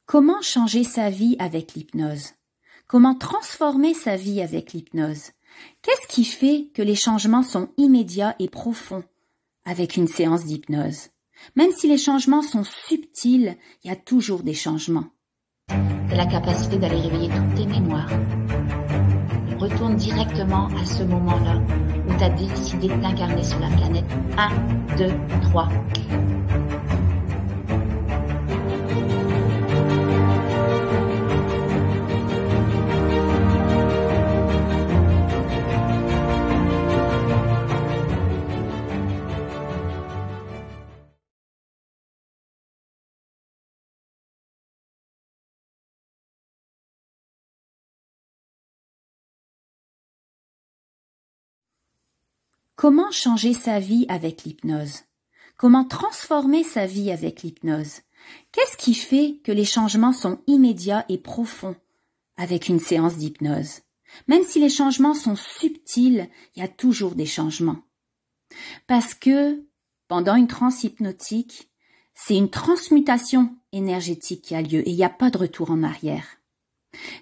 Comment changer sa vie avec l'hypnose? Comment transformer sa vie avec l'hypnose? Qu'est-ce qui fait que les changements sont immédiats et profonds avec une séance d'hypnose? Même si les changements sont subtils, il y a toujours des changements. C'est la capacité d'aller réveiller toutes tes mémoires. Retourne directement à ce moment-là où tu as décidé de t'incarner sur la planète. 1, 2, 3. Comment changer sa vie avec l'hypnose? Comment transformer sa vie avec l'hypnose? Qu'est-ce qui fait que les changements sont immédiats et profonds avec une séance d'hypnose? Même si les changements sont subtils, il y a toujours des changements. Parce que pendant une transe hypnotique, c'est une transmutation énergétique qui a lieu et il n'y a pas de retour en arrière.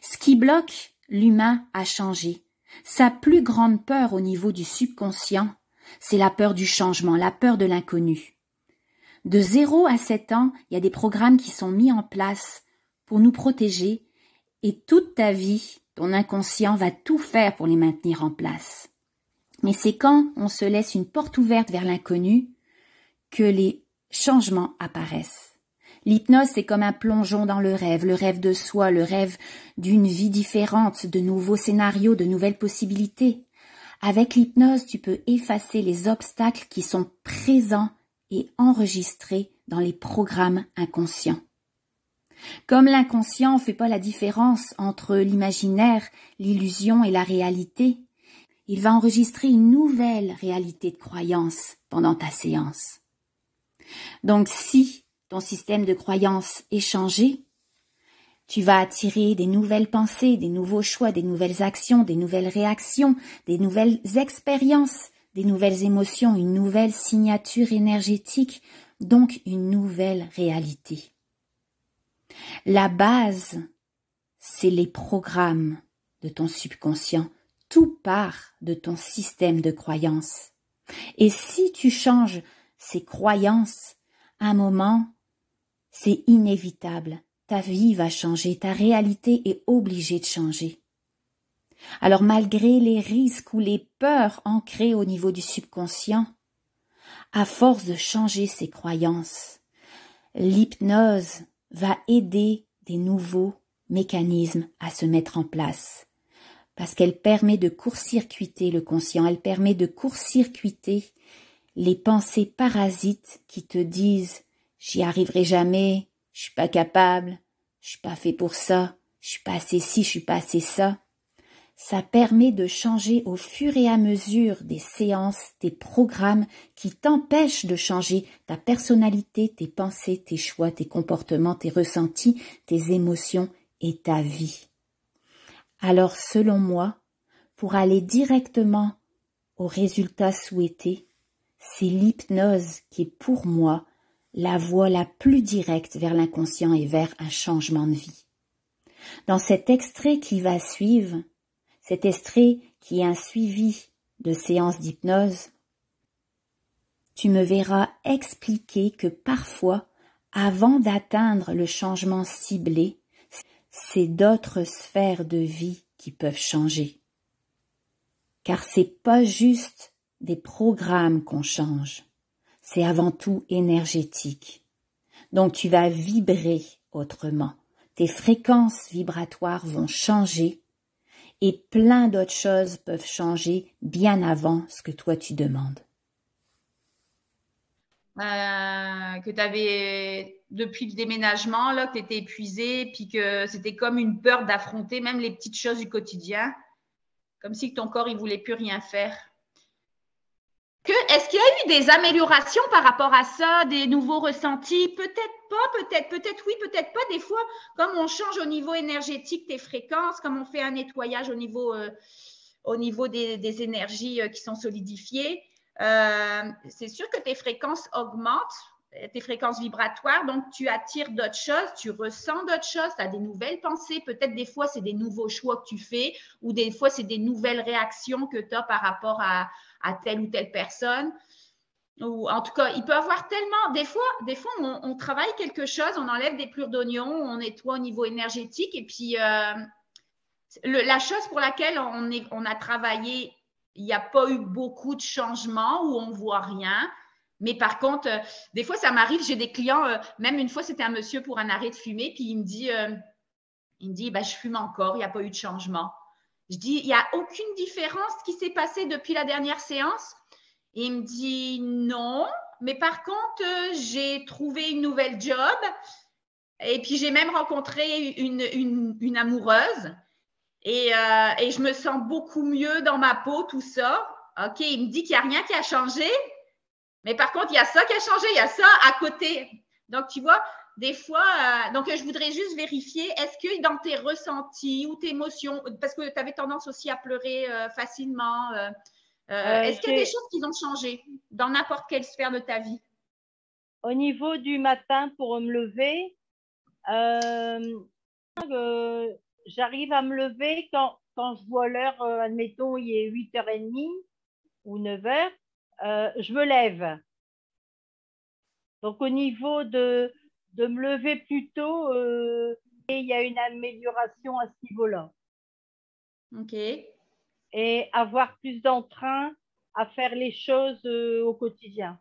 Ce qui bloque l'humain à changer, sa plus grande peur au niveau du subconscient, c'est la peur du changement, la peur de l'inconnu. De 0 à 7 ans, il y a des programmes qui sont mis en place pour nous protéger et toute ta vie, ton inconscient va tout faire pour les maintenir en place. Mais c'est quand on se laisse une porte ouverte vers l'inconnu que les changements apparaissent. L'hypnose, c'est comme un plongeon dans le rêve de soi, le rêve d'une vie différente, de nouveaux scénarios, de nouvelles possibilités. Avec l'hypnose, tu peux effacer les obstacles qui sont présents et enregistrés dans les programmes inconscients. Comme l'inconscient ne fait pas la différence entre l'imaginaire, l'illusion et la réalité, il va enregistrer une nouvelle réalité de croyance pendant ta séance. Donc si ton système de croyance est changé, tu vas attirer des nouvelles pensées, des nouveaux choix, des nouvelles actions, des nouvelles réactions, des nouvelles expériences, des nouvelles émotions, une nouvelle signature énergétique, donc une nouvelle réalité. La base, c'est les programmes de ton subconscient. Tout part de ton système de croyance. Et si tu changes ces croyances, à un moment, c'est inévitable. Ta vie va changer, ta réalité est obligée de changer. Alors malgré les risques ou les peurs ancrées au niveau du subconscient, à force de changer ces croyances, l'hypnose va aider des nouveaux mécanismes à se mettre en place. Parce qu'elle permet de court-circuiter le conscient, elle permet de court-circuiter les pensées parasites qui te disent « j'y arriverai jamais, je suis pas capable, je suis pas fait pour ça, je suis pas assez ci, je suis pas assez ça ». Ça permet de changer au fur et à mesure des séances, des programmes qui t'empêchent de changer ta personnalité, tes pensées, tes choix, tes comportements, tes ressentis, tes émotions et ta vie. Alors, selon moi, pour aller directement au résultat souhaité, c'est l'hypnose qui est pour moi la voie la plus directe vers l'inconscient et vers un changement de vie. Dans cet extrait qui va suivre, cet extrait qui est un suivi de séances d'hypnose, tu me verras expliquer que parfois, avant d'atteindre le changement ciblé, c'est d'autres sphères de vie qui peuvent changer. Car c'est pas juste des programmes qu'on change, c'est avant tout énergétique. Donc tu vas vibrer autrement, tes fréquences vibratoires vont changer et plein d'autres choses peuvent changer bien avant ce que toi tu demandes. Que tu avais, depuis le déménagement, là, que tu étais épuisée, puis que c'était comme une peur d'affronter même les petites choses du quotidien, comme si ton corps il voulait plus rien faire. Est-ce qu'il y a eu des améliorations par rapport à ça, des nouveaux ressentis? Peut-être pas, peut-être oui, peut-être pas. Des fois, comme on change au niveau énergétique tes fréquences, comme on fait un nettoyage au niveau des énergies qui sont solidifiées, c'est sûr que tes fréquences augmentent. tes fréquences vibratoires, donc tu attires d'autres choses, tu ressens d'autres choses, tu as des nouvelles pensées, peut-être des fois c'est des nouveaux choix que tu fais ou des fois c'est des nouvelles réactions que tu as par rapport à telle ou telle personne. Ou en tout cas, il peut y avoir tellement, des fois on travaille quelque chose, on enlève des plures d'oignon, on nettoie au niveau énergétique et puis la chose pour laquelle on a travaillé, il n'y a pas eu beaucoup de changements ou on ne voit rien. Mais par contre, des fois, ça m'arrive, j'ai des clients, même une fois, c'était un monsieur pour un arrêt de fumer, puis il me dit ben, je fume encore, il n'y a pas eu de changement. Je dis, il n'y a aucune différence qui s'est passée depuis la dernière séance? Et il me dit, non, mais par contre, j'ai trouvé une nouvelle job et puis j'ai même rencontré une amoureuse. Et je me sens beaucoup mieux dans ma peau, tout ça. OK, il me dit qu'il n'y a rien qui a changé, mais par contre, il y a ça qui a changé, il y a ça à côté. Donc, tu vois, des fois, donc je voudrais juste vérifier, est-ce que dans tes ressentis ou tes émotions, parce que tu avais tendance aussi à pleurer facilement, est-ce qu'il y a des choses qui ont changé dans n'importe quelle sphère de ta vie? Au niveau du matin pour me lever, j'arrive à me lever quand je vois l'heure, admettons, il est 8h30 ou 9h, je me lève. Donc, au niveau de me lever plus tôt, il y a une amélioration à ce niveau-là. OK. Et avoir plus d'entrain à faire les choses au quotidien.